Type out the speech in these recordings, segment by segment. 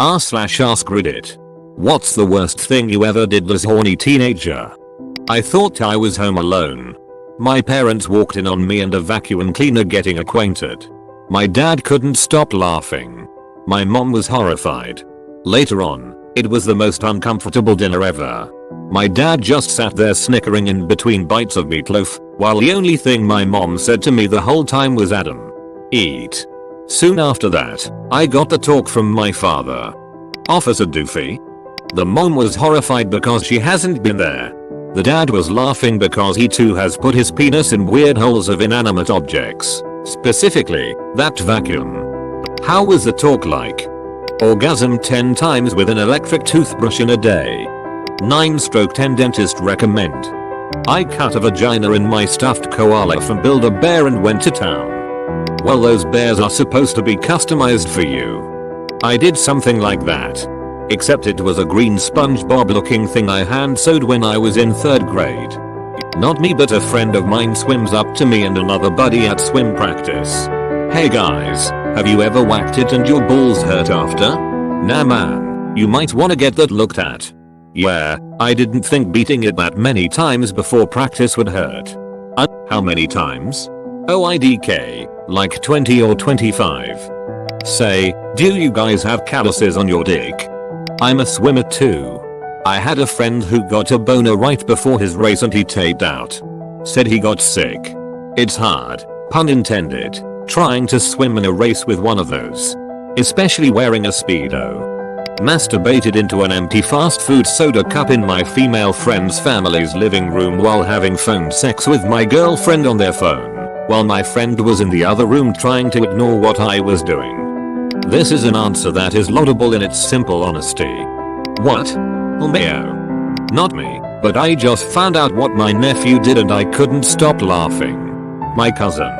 r/askreddit. What's the worst thing you ever did as horny teenager? I thought I was home alone. My parents walked in on me and a vacuum cleaner getting acquainted. My dad couldn't stop laughing. My mom was horrified. Later on, it was the most uncomfortable dinner ever. My dad just sat there snickering in between bites of meatloaf, while the only thing my mom said to me the whole time was "Adam, eat." Soon after that, I got the talk from my father. "Officer Doofy?" The mom was horrified because she hasn't been there. The dad was laughing because he too has put his penis in weird holes of inanimate objects, specifically, that vacuum. How was the talk like? Orgasm 10 times with an electric toothbrush in a day. 9/10 dentist recommend. I cut a vagina in my stuffed koala from Build-A-Bear and went to town. Well, those bears are supposed to be customized for you. I did something like that. Except it was a green SpongeBob looking thing I hand sewed when I was in 3rd grade. Not me, but a friend of mine swims up to me and another buddy at swim practice. "Hey guys, have you ever whacked it and your balls hurt after?" "Nah man, you might wanna get that looked at." Yeah, I didn't think beating it that many times before practice would hurt. How many times? OIDK, like 20 or 25. Say, do you guys have calluses on your dick? I'm a swimmer too. I had a friend who got a boner right before his race and he taped out. Said he got sick. It's hard, pun intended, trying to swim in a race with one of those. Especially wearing a Speedo. Masturbated into an empty fast food soda cup in my female friend's family's living room while having phone sex with my girlfriend on their phone, while my friend was in the other room trying to ignore what I was doing. This is an answer that is laudable in its simple honesty. What? LMAO. Not me, but I just found out what my nephew did and I couldn't stop laughing. My cousin,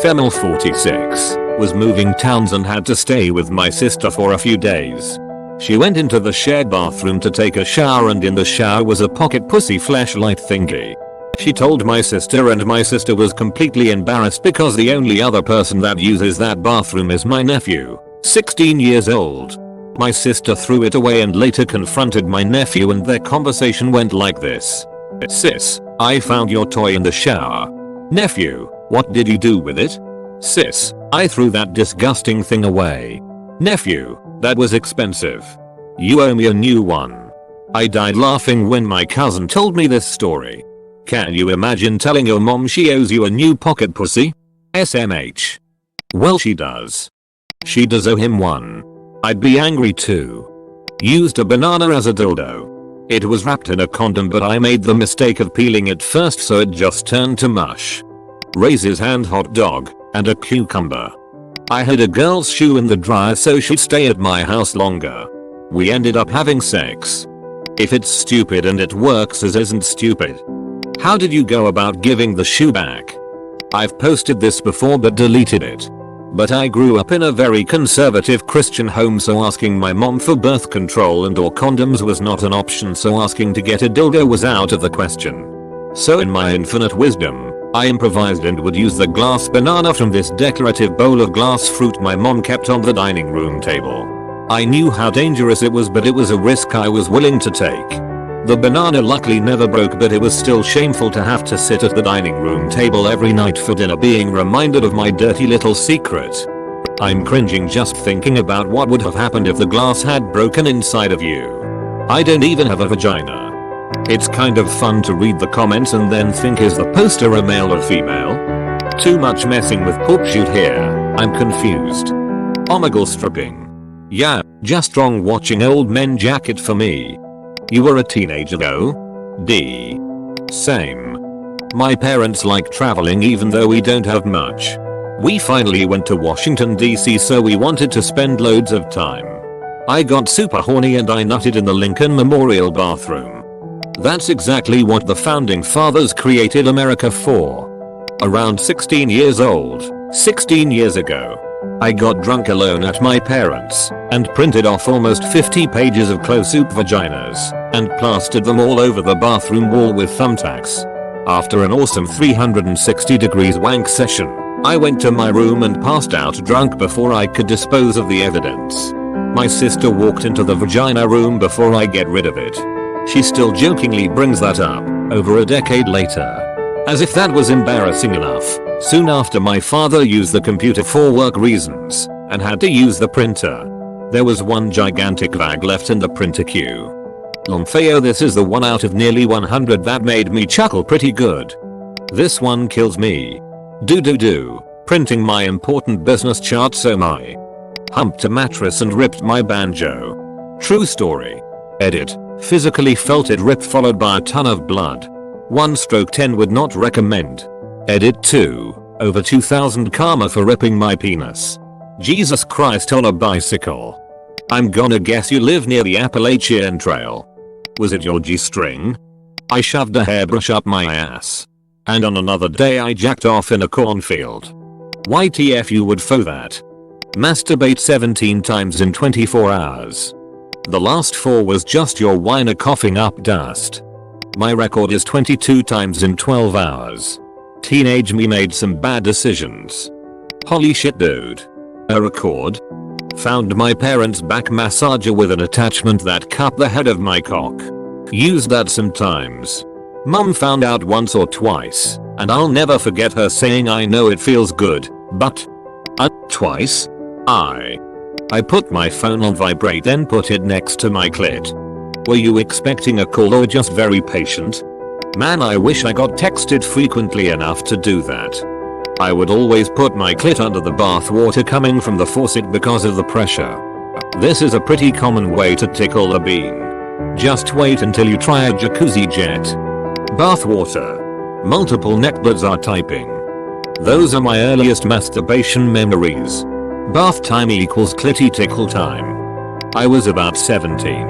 Femel 46, was moving towns and had to stay with my sister for a few days. She went into the shared bathroom to take a shower and in the shower was a pocket pussy flashlight thingy. She told my sister and my sister was completely embarrassed because the only other person that uses that bathroom is my nephew, 16 years old. My sister threw it away and later confronted my nephew and their conversation went like this. "Sis, I found your toy in the shower." "Nephew, what did you do with it?" "Sis, I threw that disgusting thing away." "Nephew, that was expensive. You owe me a new one." I died laughing when my cousin told me this story. Can you imagine telling your mom she owes you a new pocket pussy? SMH. Well, she does. She does owe him one. I'd be angry too. Used a banana as a dildo. It was wrapped in a condom but I made the mistake of peeling it first so it just turned to mush. Raises hand hot dog and a cucumber. I hid a girl's shoe in the dryer so she'd stay at my house longer. We ended up having sex. If it's stupid and it works as isn't stupid. How did you go about giving the shoe back? I've posted this before but deleted it. But I grew up in a very conservative Christian home so asking my mom for birth control and or condoms was not an option so asking to get a dildo was out of the question. So in my infinite wisdom, I improvised and would use the glass banana from this decorative bowl of glass fruit my mom kept on the dining room table. I knew how dangerous it was but it was a risk I was willing to take. The banana luckily never broke but it was still shameful to have to sit at the dining room table every night for dinner being reminded of my dirty little secret. I'm cringing just thinking about what would have happened if the glass had broken inside of you. I don't even have a vagina. It's kind of fun to read the comments and then think is the poster a male or female? Too much messing with poop shoot here, I'm confused. Omegle stripping. Yeah, just wrong watching old men jack it for me. You were a teenager though? D. Same. My parents like traveling even though we don't have much. We finally went to Washington DC so we wanted to spend loads of time. I got super horny and I nutted in the Lincoln Memorial bathroom. That's exactly what the founding fathers created America for. Around 16 years old, 16 years ago, I got drunk alone at my parents' and printed off almost 50 pages of close-up vaginas and plastered them all over the bathroom wall with thumbtacks. After an awesome 360 degrees wank session, I went to my room and passed out drunk before I could dispose of the evidence. My sister walked into the vagina room before I get rid of it. She still jokingly brings that up, over a decade later. As if that was embarrassing enough, soon after my father used the computer for work reasons, and had to use the printer. There was one gigantic bag left in the printer queue. Lomfeo, this is the one out of nearly 100 that made me chuckle pretty good. This one kills me. Printing my important business chart, so my humped a mattress and ripped my banjo. True story. Edit. Physically felt it rip followed by a ton of blood. 1/10 would not recommend. Edit 2. Over 2000 karma for ripping my penis. Jesus Christ on a bicycle. I'm gonna guess you live near the Appalachian Trail. Was it your G-string? I shoved a hairbrush up my ass. And on another day I jacked off in a cornfield. YTF you would faux that. Masturbate 17 times in 24 hours. The last 4 was just your whiner coughing up dust. My record is 22 times in 12 hours. Teenage me made some bad decisions. Holy shit dude. A record? Found my parents' back massager with an attachment that cut the head of my cock. Used that sometimes. Mum found out once or twice, and I'll never forget her saying I know it feels good, but... twice? I put my phone on vibrate then put it next to my clit. Were you expecting a call or just very patient? Man, I wish I got texted frequently enough to do that. I would always put my clit under the bath water coming from the faucet because of the pressure. This is a pretty common way to tickle a bean. Just wait until you try a jacuzzi jet. Bath water. Multiple neckbuds are typing. Those are my earliest masturbation memories. Bath time equals clitty tickle time. I was about 17.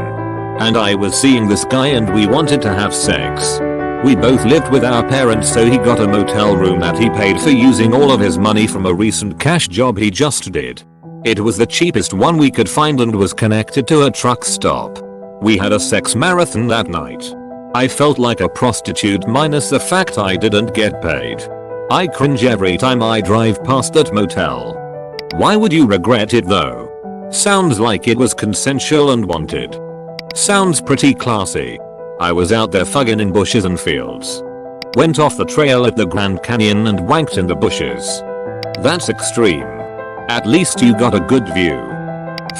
And I was seeing this guy and we wanted to have sex. We both lived with our parents, so he got a motel room that he paid for using all of his money from a recent cash job he just did. It was the cheapest one we could find and was connected to a truck stop. We had a sex marathon that night. I felt like a prostitute minus the fact I didn't get paid. I cringe every time I drive past that motel. Why would you regret it though? Sounds like it was consensual and wanted. Sounds pretty classy. I was out there fugging in bushes and fields. Went off the trail at the Grand Canyon and wanked in the bushes. That's extreme. At least you got a good view.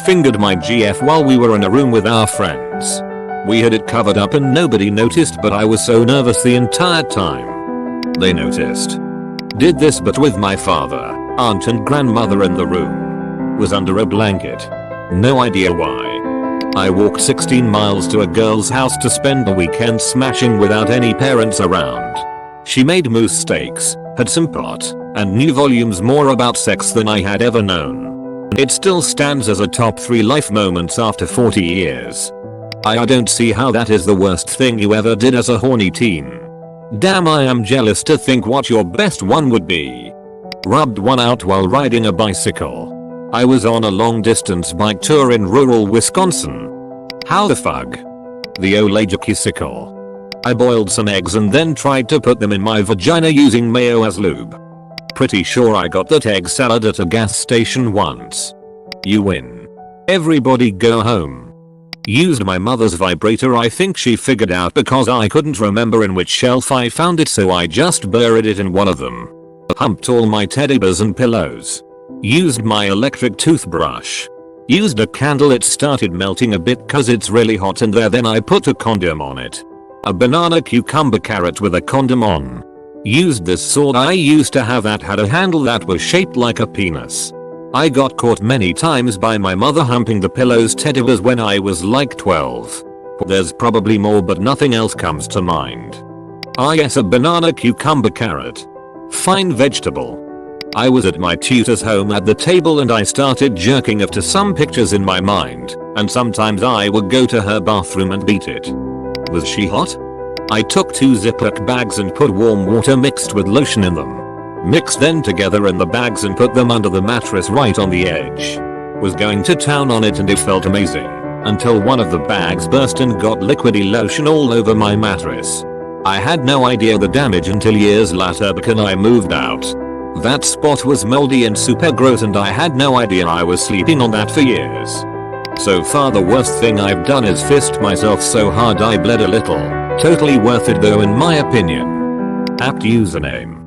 Fingered my GF while we were in a room with our friends. We had it covered up and nobody noticed, but I was so nervous the entire time. They noticed. Did this but with my father, aunt and grandmother in the room. Was under a blanket. No idea why. I walked 16 miles to a girl's house to spend the weekend smashing without any parents around. She made moose steaks, had some pot, and knew volumes more about sex than I had ever known. It still stands as a top 3 life moments after 40 years. I don't see how that is the worst thing you ever did as a horny teen. Damn, I am jealous to think what your best one would be. Rubbed one out while riding a bicycle. I was on a long distance bike tour in rural Wisconsin. How the fuck? The Olajikisicle. I boiled some eggs and then tried to put them in my vagina using mayo as lube. Pretty sure I got that egg salad at a gas station once. You win. Everybody go home. Used my mother's vibrator. I think she figured out because I couldn't remember in which shelf I found it, so I just buried it in one of them. Humped all my teddy bears and pillows. Used my electric toothbrush. Used a candle. It started melting a bit cause it's really hot in there, then I put a condom on it. A banana cucumber carrot with a condom on. Used this sword I used to have that had a handle that was shaped like a penis. I got caught many times by my mother humping the pillow's teddy bears when I was like 12. There's probably more but nothing else comes to mind. Ah yes, a banana cucumber carrot. Fine vegetable. I was at my tutor's home at the table and I started jerking off to some pictures in my mind, and sometimes I would go to her bathroom and beat it. Was she hot? I took 2 Ziploc bags and put warm water mixed with lotion in them. Mixed them together in the bags and put them under the mattress right on the edge. Was going to town on it and it felt amazing, until one of the bags burst and got liquidy lotion all over my mattress. I had no idea the damage until years later because I moved out. That spot was moldy and super gross and I had no idea I was sleeping on that for years. So far the worst thing I've done is fist myself so hard I bled a little. Totally worth it though in my opinion. Apt username.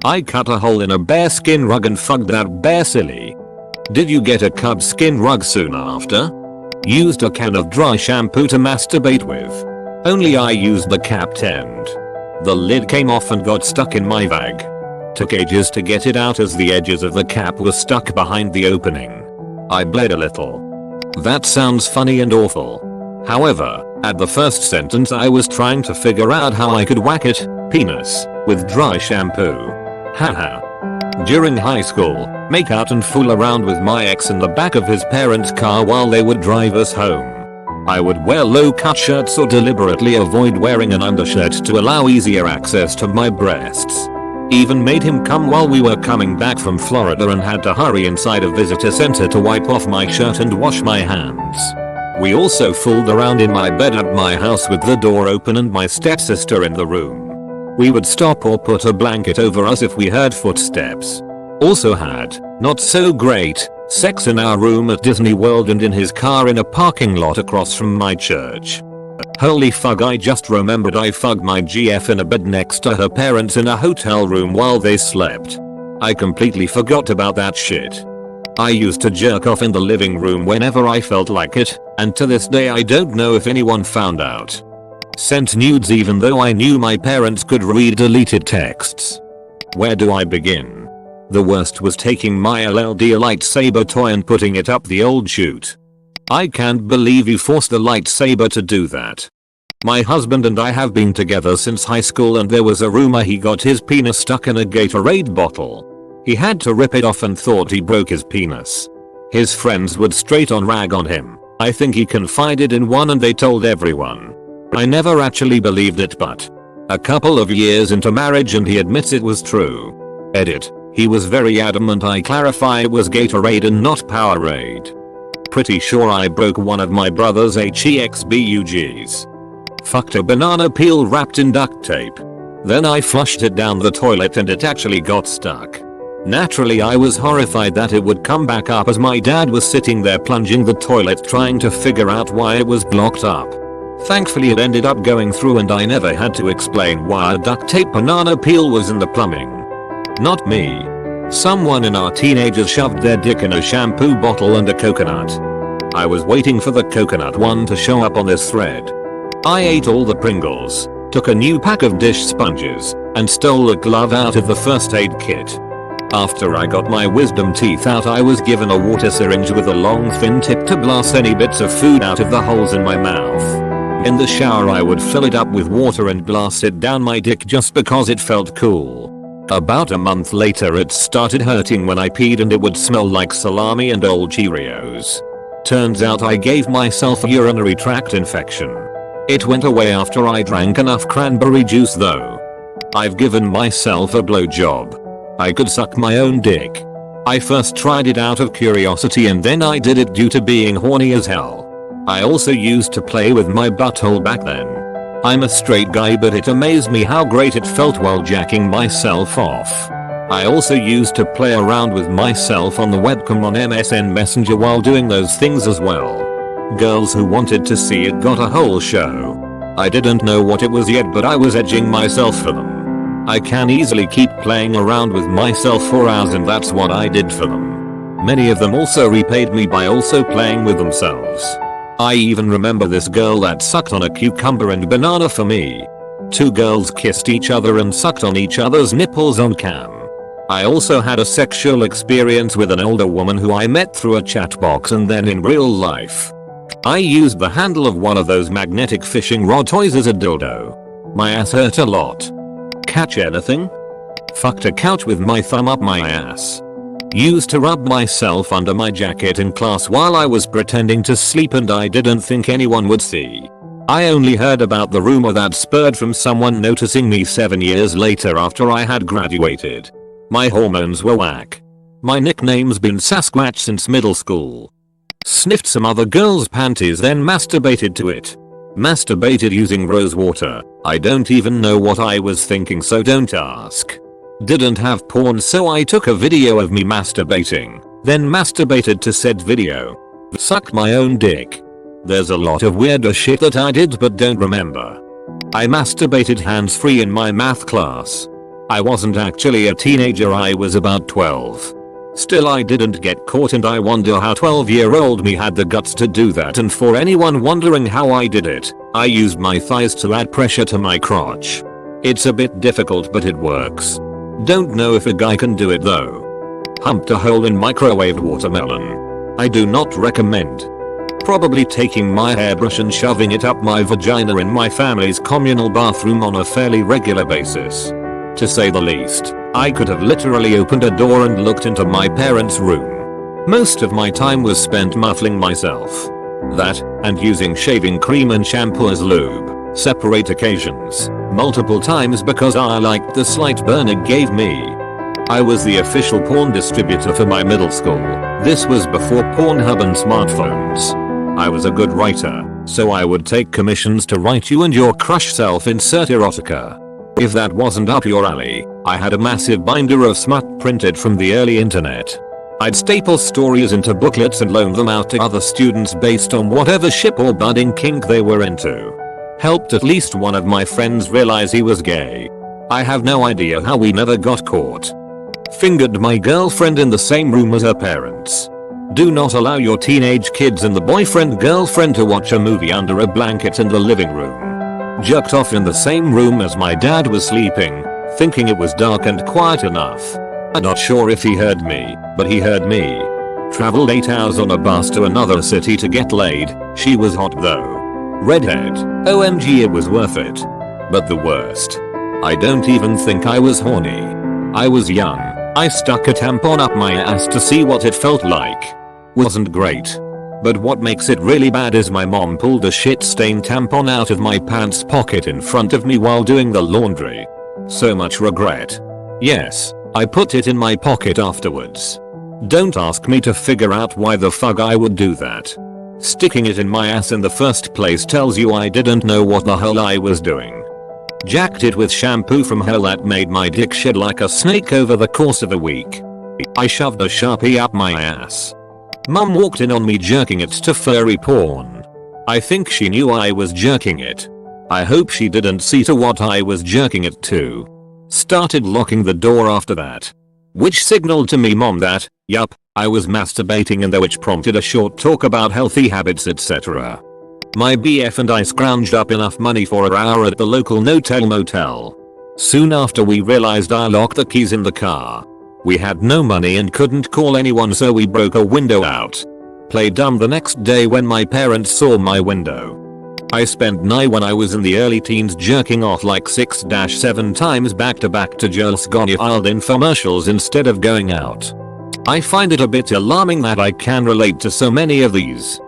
I cut a hole in a bearskin rug and fucked that bear silly. Did you get a cub skin rug soon after? Used a can of dry shampoo to masturbate with. Only I used the capped end. The lid came off and got stuck in my vag. Took ages to get it out as the edges of the cap were stuck behind the opening. I bled a little. That sounds funny and awful. However, at the first sentence I was trying to figure out how I could whack it, penis, with dry shampoo. Haha. During high school, make out and fool around with my ex in the back of his parents' car while they would drive us home. I would wear low-cut shirts or deliberately avoid wearing an undershirt to allow easier access to my breasts. Even made him come while we were coming back from Florida and had to hurry inside a visitor center to wipe off my shirt and wash my hands. We also fooled around in my bed at my house with the door open and my stepsister in the room. We would stop or put a blanket over us if we heard footsteps. Also had, not so great, sex in our room at Disney World and in his car in a parking lot across from my church. Holy fuck, I just remembered I fucked my GF in a bed next to her parents in a hotel room while they slept. I completely forgot about that shit. I used to jerk off in the living room whenever I felt like it, and to this day I don't know if anyone found out. Sent nudes even though I knew my parents could read deleted texts. Where do I begin? The worst was taking my LLD lightsaber toy and putting it up the old chute. I can't believe you forced the lightsaber to do that. My husband and I have been together since high school and there was a rumor he got his penis stuck in a Gatorade bottle. He had to rip it off and thought he broke his penis. His friends would straight on rag on him. I think he confided in one and they told everyone. I never actually believed it, but a couple of years into marriage and he admits it was true. Edit. He was very adamant I clarify it was Gatorade and not Powerade. Pretty sure I broke one of my brother's HEXBUGs. Fucked a banana peel wrapped in duct tape. Then I flushed it down the toilet and it actually got stuck. Naturally I was horrified that it would come back up as my dad was sitting there plunging the toilet trying to figure out why it was blocked up. Thankfully it ended up going through and I never had to explain why a duct tape banana peel was in the plumbing. Not me. Someone in our teenagers shoved their dick in a shampoo bottle and a coconut. I was waiting for the coconut one to show up on this thread. I ate all the Pringles, took a new pack of dish sponges, and stole a glove out of the first aid kit. After I got my wisdom teeth out I was given a water syringe with a long thin tip to blast any bits of food out of the holes in my mouth. In the shower I would fill it up with water and blast it down my dick just because it felt cool. About a month later it started hurting when I peed and it would smell like salami and old Cheerios. Turns out I gave myself a urinary tract infection. It went away after I drank enough cranberry juice though. I've given myself a blowjob. I could suck my own dick. I first tried it out of curiosity and then I did it due to being horny as hell. I also used to play with my butthole back then. I'm a straight guy but it amazed me how great it felt while jacking myself off. I also used to play around with myself on the webcam on MSN Messenger while doing those things as well. Girls who wanted to see it got a whole show. I didn't know what it was yet but I was edging myself for them. I can easily keep playing around with myself for hours and that's what I did for them. Many of them also repaid me by also playing with themselves. I even remember this girl that sucked on a cucumber and banana for me. Two girls kissed each other and sucked on each other's nipples on cam. I also had a sexual experience with an older woman who I met through a chat box and then in real life. I used the handle of one of those magnetic fishing rod toys as a dildo. My ass hurt a lot. Catch anything? Fucked a couch with my thumb up my ass. Used to rub myself under my jacket in class while I was pretending to sleep and I didn't think anyone would see. I only heard about the rumor that spurred from someone noticing me 7 years later after I had graduated. My hormones were whack. My nickname's been Sasquatch since middle school. Sniffed some other girl's panties then masturbated to it. Masturbated using rose water. I don't even know what I was thinking so don't ask. Didn't have porn so I took a video of me masturbating, then masturbated to said video. Suck my own dick. There's a lot of weirder shit that I did but don't remember. I masturbated hands-free in my math class. I wasn't actually a teenager, I was about 12. Still, I didn't get caught, and I wonder how 12-year-old me had the guts to do that. And for anyone wondering how I did it, I used my thighs to add pressure to my crotch. It's a bit difficult but it works. Don't know if a guy can do it though. Humped a hole in microwaved watermelon. I do not recommend. Probably taking my hairbrush and shoving it up my vagina in my family's communal bathroom on a fairly regular basis. To say the least, I could have literally opened a door and looked into my parents' room. Most of my time was spent muffling myself. That, and using shaving cream and shampoo as lube, separate occasions, multiple times because I liked the slight burn it gave me. I was the official porn distributor for my middle school. This was before Pornhub and smartphones. I was a good writer, so I would take commissions to write you and your crush self-insert erotica. If that wasn't up your alley, I had a massive binder of smut printed from the early internet. I'd staple stories into booklets and loan them out to other students based on whatever ship or budding kink they were into. Helped at least one of my friends realize he was gay. I have no idea how we never got caught. Fingered my girlfriend in the same room as her parents. Do not allow your teenage kids and the boyfriend-girlfriend to watch a movie under a blanket in the living room. Jerked off in the same room as my dad was sleeping, thinking it was dark and quiet enough. I'm not sure if he heard me, but he heard me. Traveled 8 hours on a bus to another city to get laid. She was hot though. Redhead. OMG, it was worth it. But the worst. I don't even think I was horny. I was young. I stuck a tampon up my ass to see what it felt like. Wasn't great. But what makes it really bad is my mom pulled a shit-stained tampon out of my pants pocket in front of me while doing the laundry. So much regret. Yes, I put it in my pocket afterwards. Don't ask me to figure out why the fuck I would do that. Sticking it in my ass in the first place tells you I didn't know what the hell I was doing. Jacked it with shampoo from hell that made my dick shed like a snake over the course of a week. I shoved a Sharpie up my ass. Mum walked in on me jerking it to furry porn. I think she knew I was jerking it. I hope she didn't see to what I was jerking it to. Started locking the door after that. Which signaled to me mom that, yup, I was masturbating, and which prompted a short talk about healthy habits, etc. My BF and I scrounged up enough money for an hour at the local no-tell motel. Soon after we realized I locked the keys in the car. We had no money and couldn't call anyone, so we broke a window out. Played dumb the next day when my parents saw my window. I spent night when I was in the early teens jerking off like 6-7 times back to back to just Gonified infomercials instead of going out. I find it a bit alarming that I can relate to so many of these.